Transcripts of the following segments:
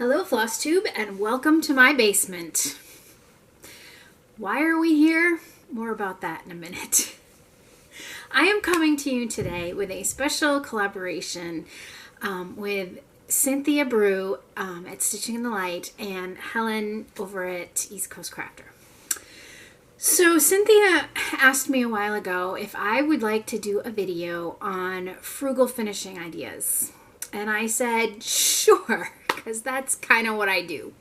Hello Flosstube and welcome to my basement. Why are we here? More about that in a minute. I am coming to you today with a special collaboration with Cynthia Brew at Stitching in the Light and Helen over at East Coast Crafter. So Cynthia asked me a while ago if I would like to do a video on frugal finishing ideas. And I said, sure, because that's kind of what I do.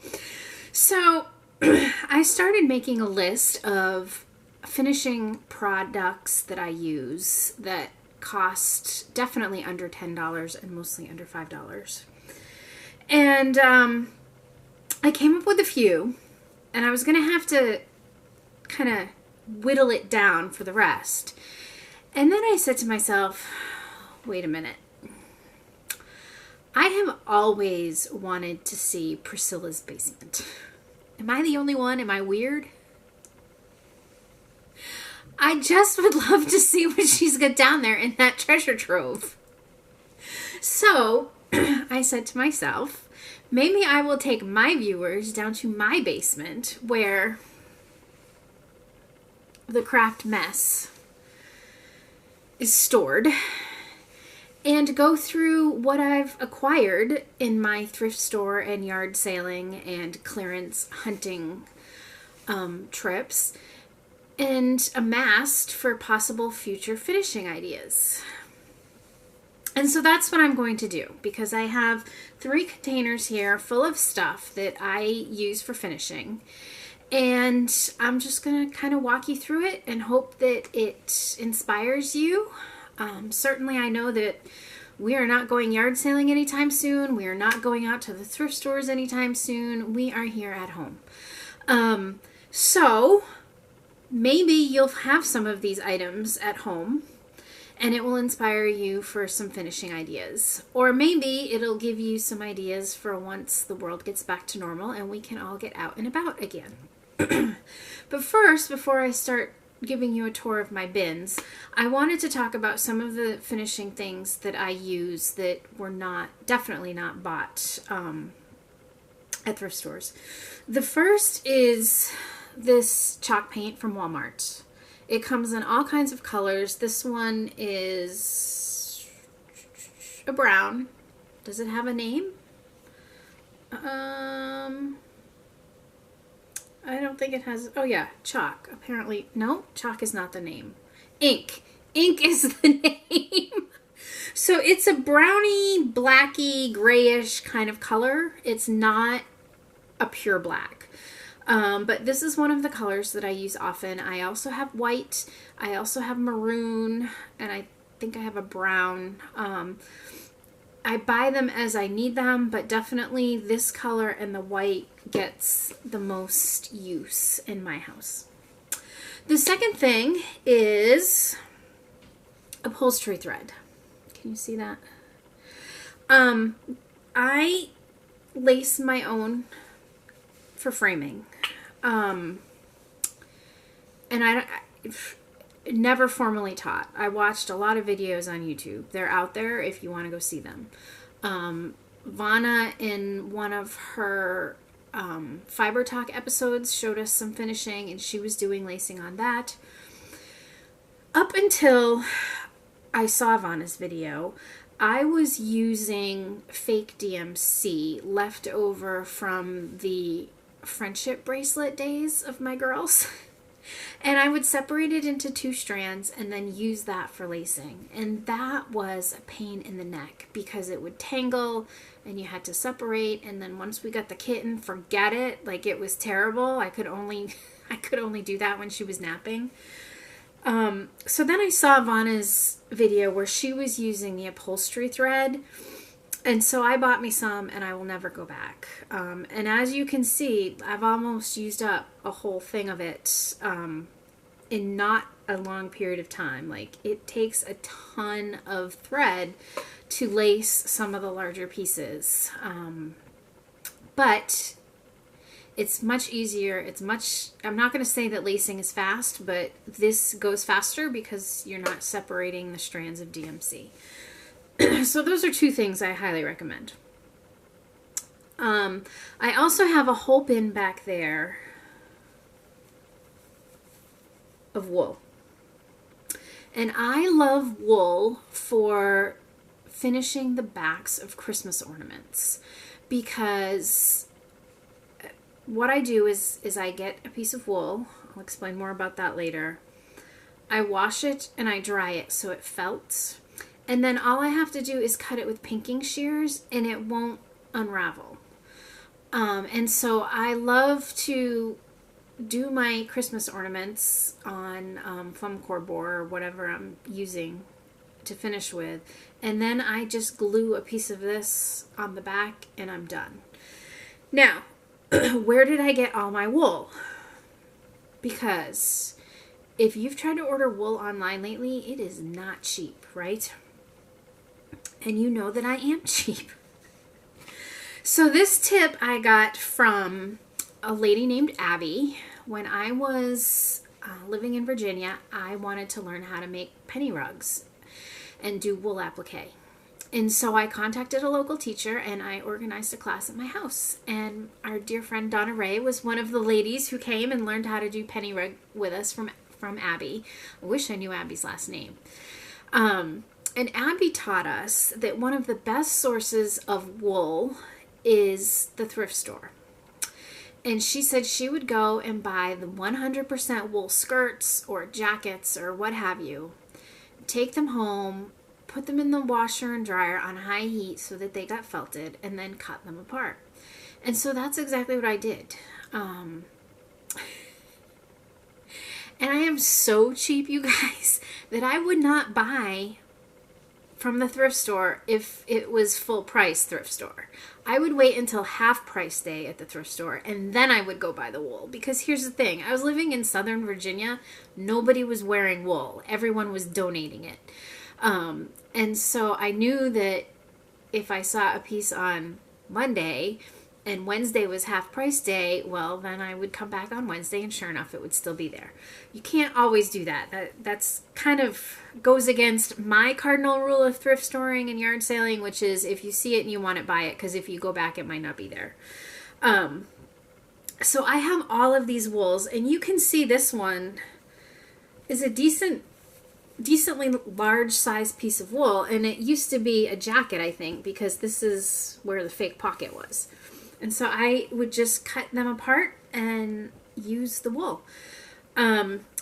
So I started making a list of finishing products that I use that cost definitely under $10 and mostly under $5. And I came up with a few, and I was going to have to kind of whittle it down for the rest. And then I said to myself, wait a minute. I have always wanted to see Priscilla's basement. Am I the only one? Am I weird? I just would love to see what she's got down there in that treasure trove. So I said to myself, maybe I will take my viewers down to my basement where the craft mess is stored and go through what I've acquired in my thrift store and yard sailing and clearance hunting trips and amassed for possible future finishing ideas. And so that's what I'm going to do, because I have 3 containers here full of stuff that I use for finishing. And I'm just going to kind of walk you through it and hope that it inspires you. Certainly I know that we are not going yard sailing anytime soon. We are not going out to the thrift stores anytime soon. We are here at home. So maybe you'll have some of these items at home and it will inspire you for some finishing ideas. Or maybe it'll give you some ideas for once the world gets back to normal and we can all get out and about again. But first, before I start giving you a tour of my bins, I wanted to talk about some of the finishing things that I use that were definitely not bought at thrift stores. The first is this chalk paint from Walmart. It comes in all kinds of colors. This one is a brown. Does it have a name? I don't think it has. Oh yeah, chalk. Apparently, no, chalk is not the name. Ink. Ink is the name. So it's a browny, blacky, grayish kind of color. It's not a pure black. But this is one of the colors that I use often. I also have white. I also have maroon. And I think I have a brown. I buy them as I need them, but definitely this color and the white gets the most use in my house. The second thing is upholstery thread. Can you see that? I lace my own for framing. And I never formally taught. I watched a lot of videos on YouTube. They're out there if you want to go see them. Vana, in one of her Fiber Talk episodes, showed us some finishing, and she was doing lacing on that. Up until I saw Vana's video, I was using fake DMC left over from the friendship bracelet days of my girls. And I would separate it into 2 strands and then use that for lacing. And that was a pain in the neck because it would tangle and you had to separate. And then once we got the kitten, forget it. Like, it was terrible. I could only do that when she was napping. So then I saw Vana's video where she was using the upholstery thread. And so I bought me some, and I will never go back. And as you can see, I've almost used up a whole thing of it in not a long period of time. Like, it takes a ton of thread to lace some of the larger pieces. But it's much easier. I'm not going to say that lacing is fast, but this goes faster because you're not separating the strands of DMC. So those are 2 things I highly recommend. I also have a whole bin back there of wool. And I love wool for finishing the backs of Christmas ornaments, because what I do is I get a piece of wool. I'll explain more about that later. I wash it and I dry it so it felts. And then all I have to do is cut it with pinking shears and it won't unravel. And so I love to do my Christmas ornaments on foam core board or whatever I'm using to finish with. And then I just glue a piece of this on the back and I'm done. Now, where did I get all my wool? Because if you've tried to order wool online lately, it is not cheap, right? And you know that I am cheap. So this tip I got from a lady named Abby. When I was living in Virginia, I wanted to learn how to make penny rugs and do wool applique. And so I contacted a local teacher and I organized a class at my house. And our dear friend Donna Ray was one of the ladies who came and learned how to do penny rug with us from Abby. I wish I knew Abby's last name. And Abby taught us that one of the best sources of wool is the thrift store. And she said she would go and buy the 100% wool skirts or jackets or what have you, take them home, put them in the washer and dryer on high heat so that they got felted, and then cut them apart. And so that's exactly what I did. And I am so cheap, you guys, that I would not buy from the thrift store if it was full price thrift store. I would wait until half price day at the thrift store and then I would go buy the wool. Because here's the thing, I was living in Southern Virginia. Nobody was wearing wool. Everyone was donating it. And so I knew that if I saw a piece on Monday and Wednesday was half price day, well, then I would come back on Wednesday and sure enough, it would still be there. You can't always do that. That's kind of goes against my cardinal rule of thrift storing and yard saling, which is if you see it and you want it, buy it, because if you go back, it might not be there. So I have all of these wools, and you can see this one is a decently large size piece of wool, and it used to be a jacket, I think, because this is where the fake pocket was. And so I would just cut them apart and use the wool.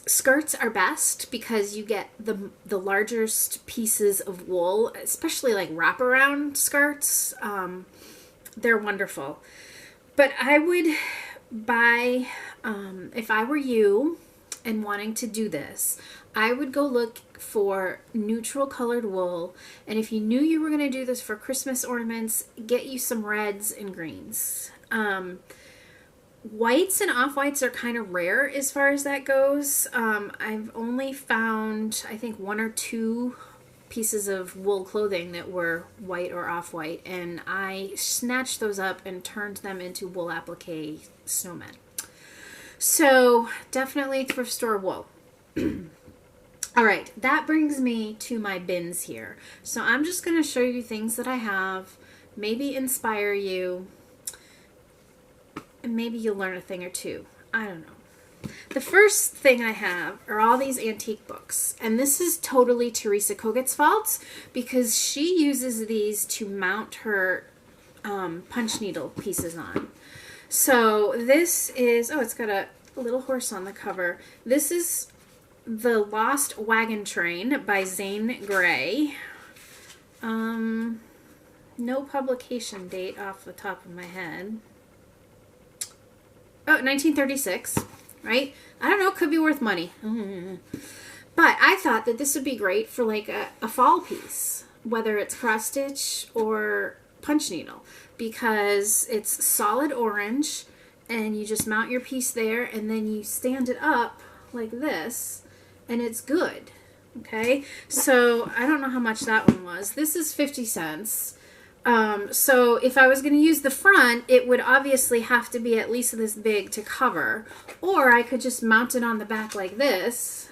Skirts are best because you get the largest pieces of wool, especially like wraparound skirts. They're wonderful. But I would buy, if I were you and wanting to do this, I would go look for neutral colored wool. And if you knew you were going to do this for Christmas ornaments, get you some reds and greens. Whites and off-whites are kind of rare as far as that goes. I've only found, I think, 1 or 2 pieces of wool clothing that were white or off-white, and I snatched those up and turned them into wool applique snowmen. So definitely thrift store wool. All right, that brings me to my bins here. So I'm just going to show you things that I have, maybe inspire you, and maybe you'll learn a thing or two. I don't know. The first thing I have are all these antique books, and this is totally Teresa Kogut's fault because she uses these to mount her punch needle pieces on. So this is, oh, it's got a little horse on the cover. This is The Lost Wagon Train by Zane Grey. No publication date off the top of my head. Oh, 1936, right? I don't know, could be worth money. But I thought that this would be great for like a fall piece, whether it's cross stitch or punch needle, because it's solid orange and you just mount your piece there and then you stand it up like this and it's good. Okay, so I don't know how much that one was. This is 50 cents. So if I was going to use the front, it would obviously have to be at least this big to cover, or I could just mount it on the back like this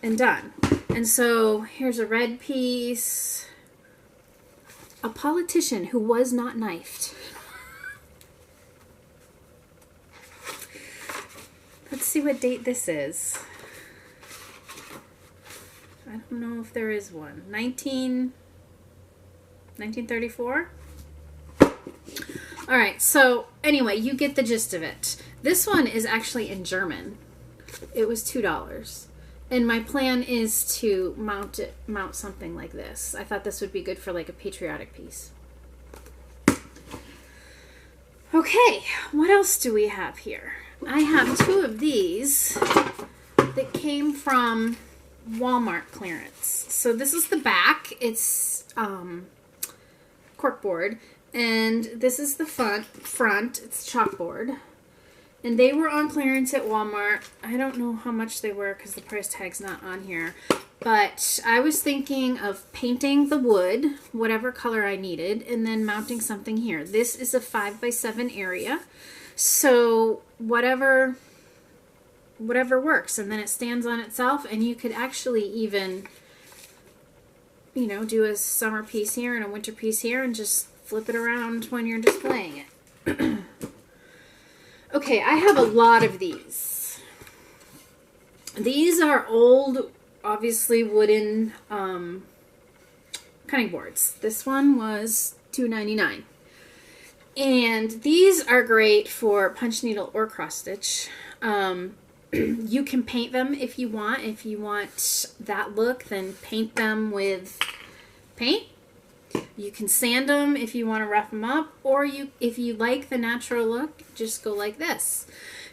and done. And so here's a red piece, A politician who was not knifed. Let's see what date this is. I don't know if there is one. 1934? All right, so anyway, you get the gist of it. This one is actually in German. It was $2. And my plan is to mount something like this. I thought this would be good for like a patriotic piece. Okay, what else do we have here? I have two of these that came from Walmart clearance. So this is the back. It's corkboard. And this is the front. It's chalkboard. And they were on clearance at Walmart. I don't know how much they were because the price tag's not on here. But I was thinking of painting the wood, whatever color I needed, and then mounting something here. This is a 5x7 area. So whatever works. And then it stands on itself. And you could actually even, you know, do a summer piece here and a winter piece here and just flip it around when you're displaying it. Okay, I have a lot of these. These are old, obviously wooden cutting boards. This one was $2.99. And these are great for punch needle or cross stitch. You can paint them if you want. If you want that look, then paint them with paint. You can sand them if you want to rough them up, or if you like the natural look, just go like this.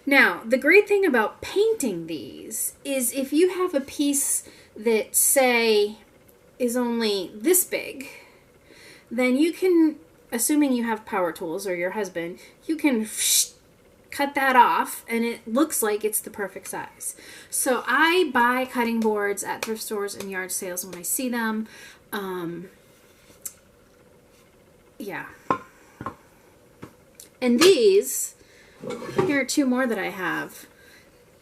Now, the great thing about painting these is if you have a piece that, say, is only this big, then you can, assuming you have power tools or your husband, you can cut that off and it looks like it's the perfect size. So I buy cutting boards at thrift stores and yard sales when I see them. Yeah. And these, here are two more that I have.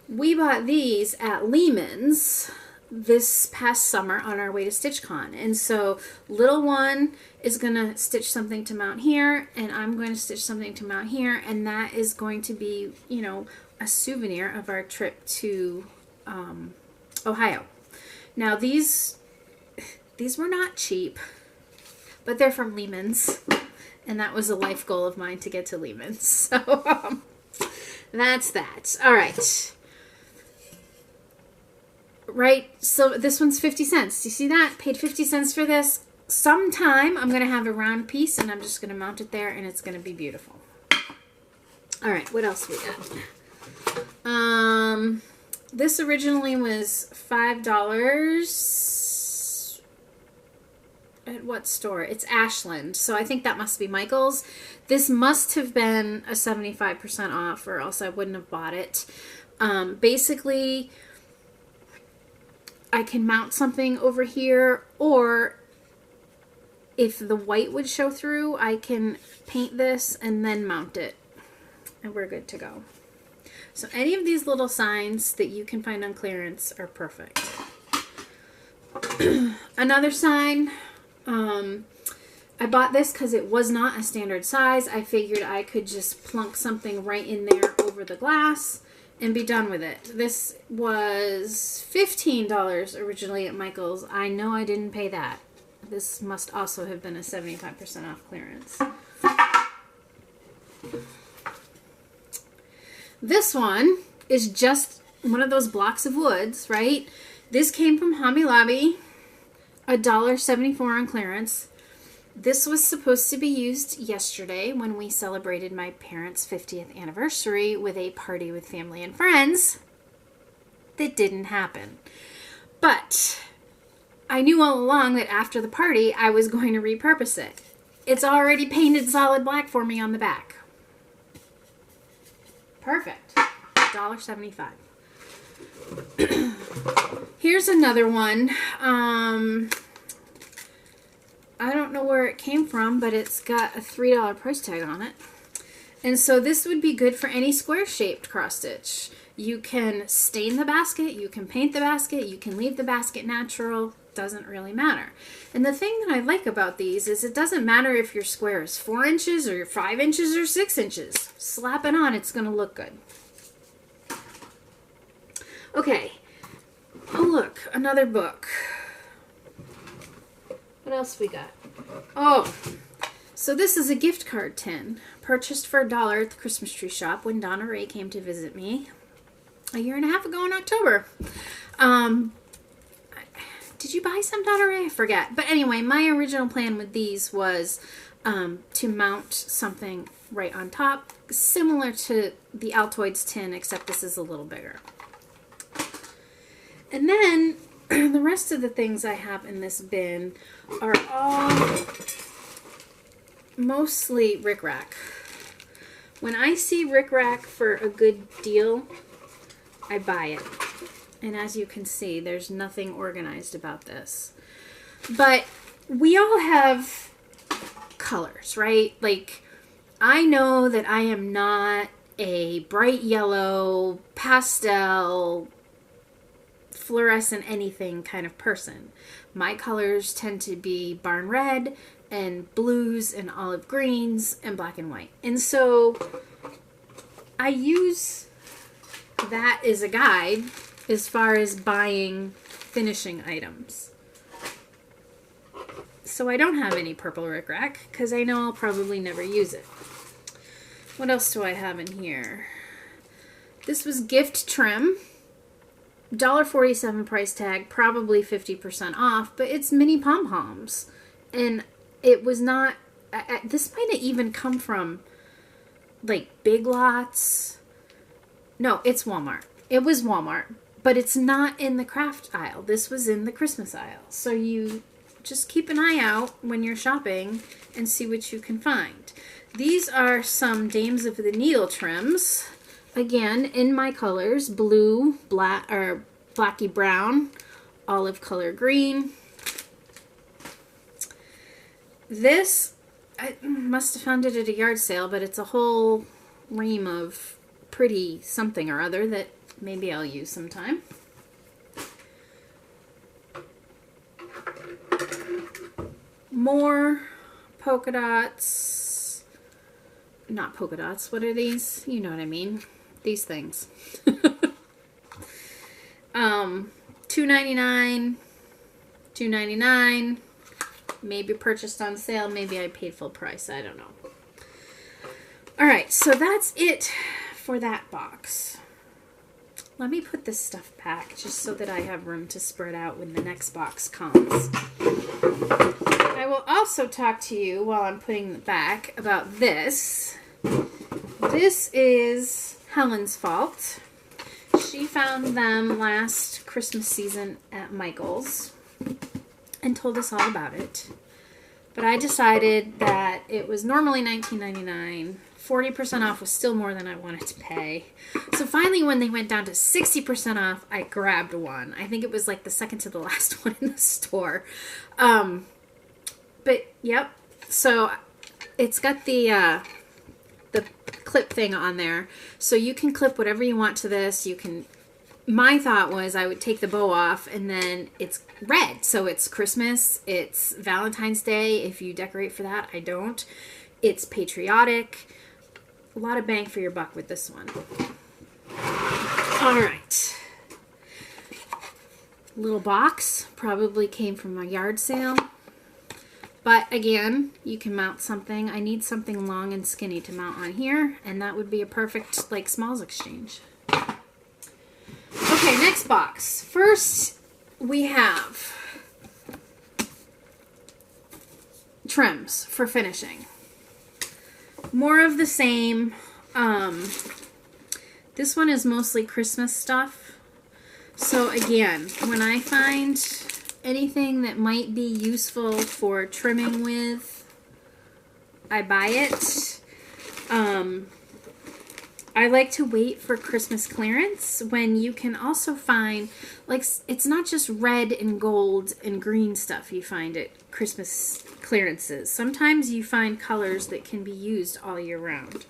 We bought these at Lehman's this past summer on our way to StitchCon. And so little one is going to stitch something to mount here, and I'm going to stitch something to mount here, and that is going to be, you know, a souvenir of our trip to Ohio. Now these were not cheap, but they're from Lehman's, and that was a life goal of mine to get to Lehman's. So that's that. All right. Right, so this one's 50 cents. Do you see that? Paid 50 cents for this. Sometime I'm going to have a round piece, and I'm just going to mount it there, and it's going to be beautiful. All right, what else we got? This originally was $5. At what store? It's Ashland. So I think that must be Michael's. This must have been a 75% off, or else I wouldn't have bought it. Basically, I can mount something over here, or if the white would show through, I can paint this and then mount it. And we're good to go. So any of these little signs that you can find on clearance are perfect. Another sign, I bought this because it was not a standard size. I figured I could just plunk something right in there over the glass and be done with it. This was $15 originally at Michael's. I know I didn't pay that. This must also have been a 75% off clearance. This one is just one of those blocks of woods, right? This came from Hobby Lobby, $1.74 on clearance. This was supposed to be used yesterday when we celebrated my parents' 50th anniversary with a party with family and friends. That didn't happen. But I knew all along that after the party, I was going to repurpose it. It's already painted solid black for me on the back. Perfect. $1.75. Here's another one. I don't know where it came from, but it's got a $3 price tag on it. And so this would be good for any square-shaped cross-stitch. You can stain the basket, you can paint the basket, you can leave the basket natural. doesn't really matter. And the thing that I like about these is it doesn't matter if your square is 4 inches or 5 inches or 6 inches. Slap it on, it's going to look good. Okay. Oh, look, another book. What else we got? Oh, so this is a gift card tin purchased for $1 at the Christmas tree shop when Donna Ray came to visit me a year and a half ago in October. Did you buy some, Donna Ray? I forget. But anyway, my original plan with these was to mount something right on top, similar to the Altoids tin, except this is a little bigger. And then the rest of the things I have in this bin are all mostly rickrack. When I see rickrack for a good deal, I buy it. And as you can see, there's nothing organized about this. But we all have colors, right? Like, I know that I am not a bright yellow, pastel, fluorescent anything kind of person. My colors tend to be barn red and blues and olive greens and black and white. And so I use that as a guide as far as buying finishing items. So I don't have any purple rickrack because I know I'll probably never use it. What else do I have in here? This was gift trim. $1.47 price tag, probably 50% off, but it's mini pom-poms. And it was not, this might have even come from like Big Lots. No, it's Walmart. It was Walmart, but it's not in the craft aisle. This was in the Christmas aisle. So you just keep an eye out when you're shopping and see what you can find. These are some Dames of the Needle trims. Again, in my colors, blue, black, or blacky brown, olive color green. This, I must have found it at a yard sale, but it's a whole ream of pretty something or other that maybe I'll use sometime. More polka dots. Not polka dots. What are these? You know what I mean. These things. $2.99. $2.99. Maybe purchased on sale. Maybe I paid full price. I don't know. Alright, so that's it for that box. Let me put this stuff back just so that I have room to spread out when the next box comes. I will also talk to you while I'm putting it back about this. This is Helen's fault. She found them last Christmas season at Michael's and told us all about it. But I decided that it was normally $19.99. 40% off was still more than I wanted to pay. So finally, when they went down to 60% off, I grabbed one. I think it was like the second to the last one in the store. But, yep. So it's got the clip thing on there. So you can clip whatever you want to this. You can... My thought was I would take the bow off and then it's red. So it's Christmas. It's Valentine's Day if you decorate for that. I don't. It's patriotic. A lot of bang for your buck with this one. All right. Little box. Probably came from a yard sale. But again, you can mount something. I need something long and skinny to mount on here. And that would be a perfect like smalls exchange. Okay, next box. First, we have trims for finishing. More of the same. This one is mostly Christmas stuff. So again, when I find anything that might be useful for trimming with, I buy it. I like to wait for Christmas clearance when you can also find, like, it's not just red and gold and green stuff you find at Christmas clearances. Sometimes you find colors that can be used all year round.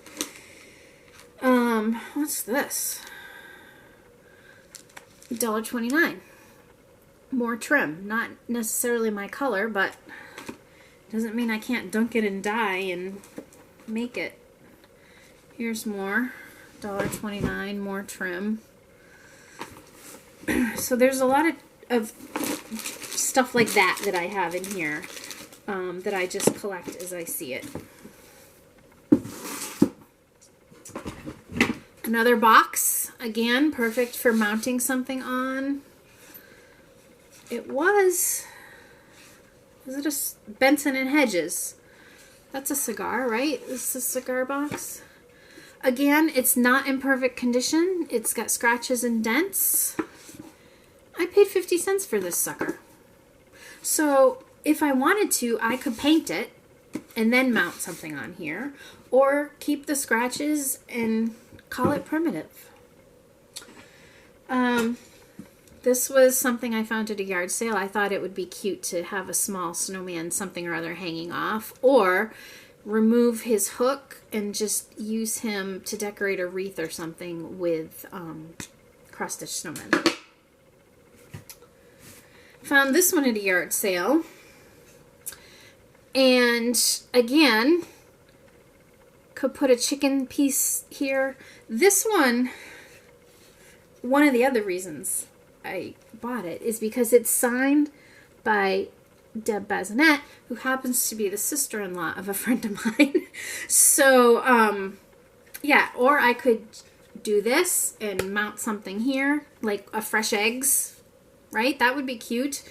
What's this? $1.29. more trim. Not necessarily my color, but doesn't mean I can't dunk it in dye and make it. Here's more, $1.29, more trim. So there's a lot of stuff like that that I have in here that I just collect as I see it. Another box, again, perfect for mounting something on. Was it a Benson and Hedges? That's a cigar, right? This is a cigar box. Again, it's not in perfect condition. It's got scratches and dents. I paid 50 cents for this sucker. So if I wanted to, I could paint it and then mount something on here, or keep the scratches and call it primitive. This was something I found at a yard sale. I thought it would be cute to have a small snowman something or other hanging off, or remove his hook and just use him to decorate a wreath or something with cross-stitch snowmen. Found this one at a yard sale. And again, could put a chicken piece here. This one of the other reasons I bought it is because it's signed by Deb Bazinet, who happens to be the sister-in-law of a friend of mine. So, yeah, or I could do this and mount something here, like a fresh eggs, right? That would be cute.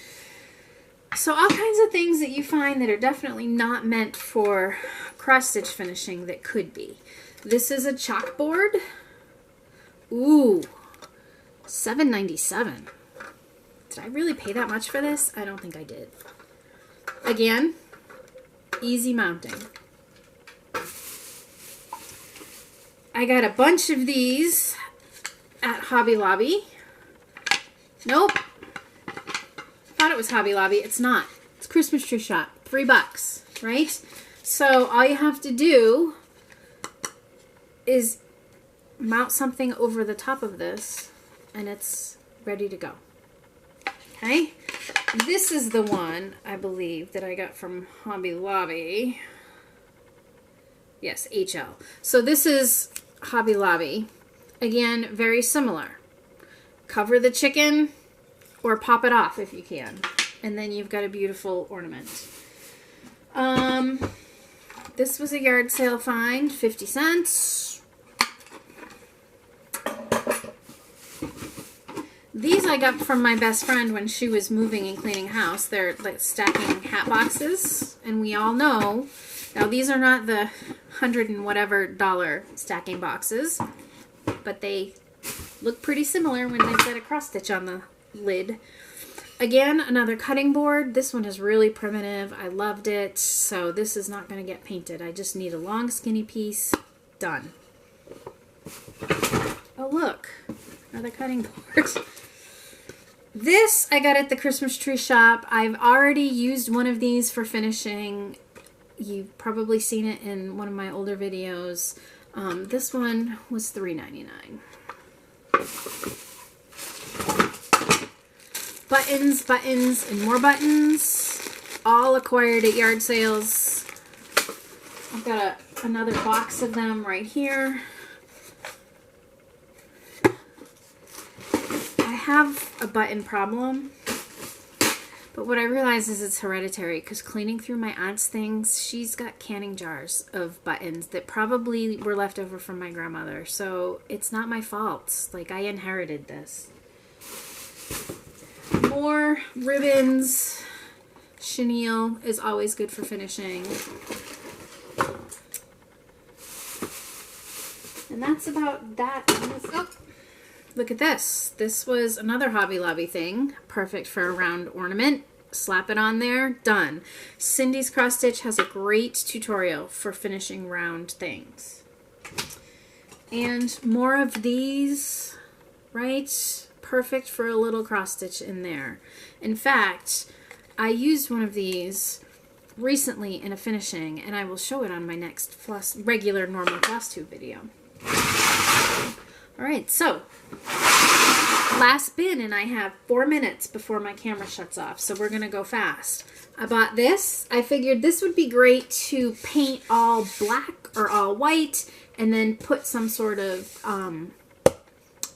So all kinds of things that you find that are definitely not meant for cross-stitch finishing that could be. This is a chalkboard. Ooh, $7.97. Did I really pay that much for this? I don't think I did. Again, easy mounting. I got a bunch of these at Hobby Lobby. Nope. Thought it was Hobby Lobby. It's not. It's Christmas Tree Shop. $3, right? So all you have to do is mount something over the top of this and it's ready to go. Okay? This is the one, I believe, that I got from Hobby Lobby. Yes, HL. So this is Hobby Lobby. Again, very similar. Cover the chicken or pop it off if you can. And then you've got a beautiful ornament. This was a yard sale find, 50 cents. These I got from my best friend when she was moving and cleaning house. They're like stacking hat boxes, and we all know, now these are not the $100 and whatever stacking boxes, but they look pretty similar when they've got a cross stitch on the lid. Again, another cutting board. This one is really primitive. I loved it, so this is not going to get painted. I just need a long skinny piece. Done. Oh look, another cutting board. This I got at the Christmas Tree Shop. I've already used one of these for finishing. You've probably seen it in one of my older videos. This one was $3.99. Buttons, buttons, and more buttons. All acquired at yard sales. I've got another box of them right here. I have a button problem, but what I realize is it's hereditary, because cleaning through my aunt's things, she's got canning jars of buttons that probably were left over from my grandmother, so it's not my fault. Like, I inherited this. More ribbons. Chenille is always good for finishing. And that's about that. Oh, look at this. This was another Hobby Lobby thing. Perfect for a round ornament. Slap it on there. Done. Cindy's Cross Stitch has a great tutorial for finishing round things. And more of these, right? Perfect for a little cross stitch in there. In fact, I used one of these recently in a finishing, and I will show it on my next regular normal Flosstube video. All right, so last bin, and I have 4 minutes before my camera shuts off, so we're gonna go fast. I bought this. I figured this would be great to paint all black or all white and then put some sort of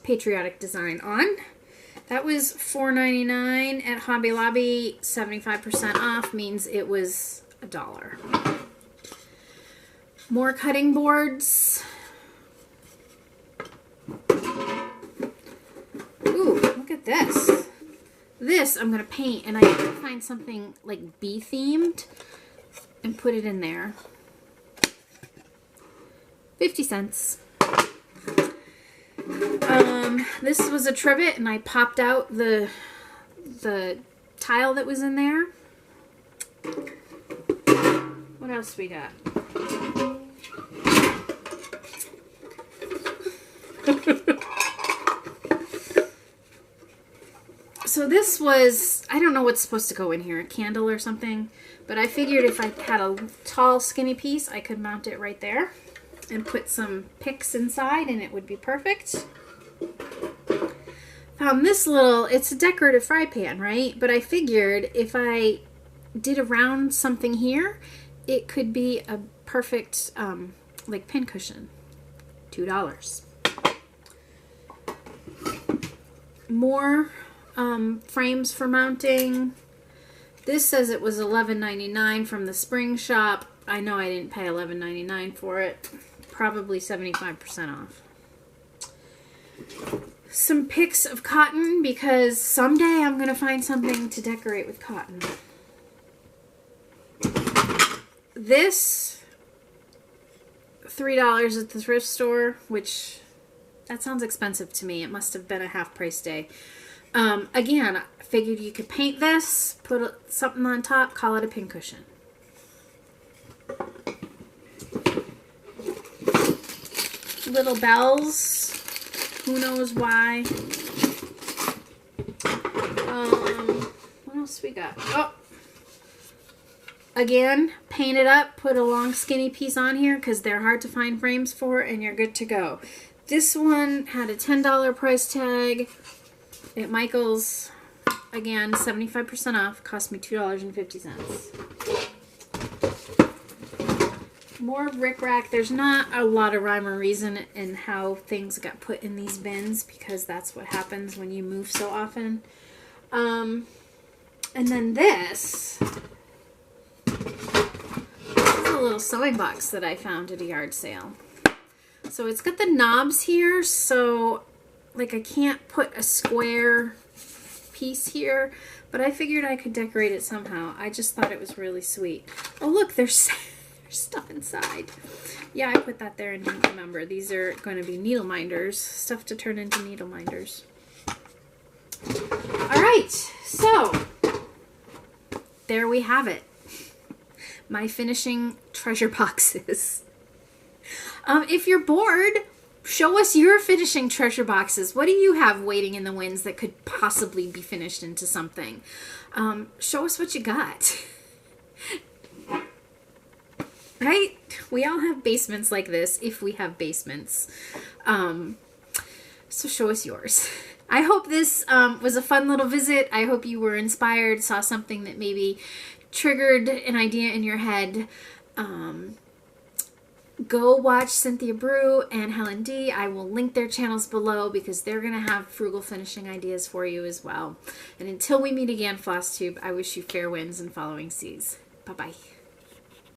patriotic design on. That was $4.99 at Hobby Lobby. 75% off means it was $1. More cutting boards. Ooh, look at this. This I'm going to paint, and I need to find something like bee themed and put it in there. 50 cents. This was a trivet, and I popped out the tile that was in there. What else we got? So this was, I don't know what's supposed to go in here, a candle or something, but I figured if I had a tall skinny piece, I could mount it right there and put some picks inside and it would be perfect. Found this little, it's a decorative fry pan, right? But I figured if I did around something here, it could be a perfect like pin cushion. $2. More frames for mounting. This says it was $11.99 from the spring shop. I know I didn't pay $11.99 for it. Probably 75% off. Some picks of cotton because someday I'm going to find something to decorate with cotton. This, $3 at the thrift store, which that sounds expensive to me. It must have been a half price day. Again, I figured you could paint this, put something on top, call it a pincushion. Little bells. Who knows why? What else we got? Oh! Again, paint it up, put a long skinny piece on here because they're hard to find frames for, and you're good to go. This one had a $10 price tag at Michael's. Again, 75% off. Cost me $2.50. More rickrack. There's not a lot of rhyme or reason in how things got put in these bins because that's what happens when you move so often. And then this is a little sewing box that I found at a yard sale. So it's got the knobs here, so like I can't put a square piece here, but I figured I could decorate it somehow. I just thought it was really sweet. Oh look, there's stuff inside. Yeah, I put that there and didn't remember. These are going to be needle minders, stuff to turn into needle minders. All right, so there we have it. My finishing treasure boxes. If you're bored, show us your finishing treasure boxes. What do you have waiting in the wings that could possibly be finished into something? Show us what you got. Right? We all have basements like this, if we have basements. So show us yours. I hope this was a fun little visit. I hope you were inspired, saw something that maybe triggered an idea in your head. Go watch Cynthia Brew and Helen D. I will link their channels below because they're going to have frugal finishing ideas for you as well. And until we meet again, Flosstube, I wish you fair winds and following seas. Bye-bye.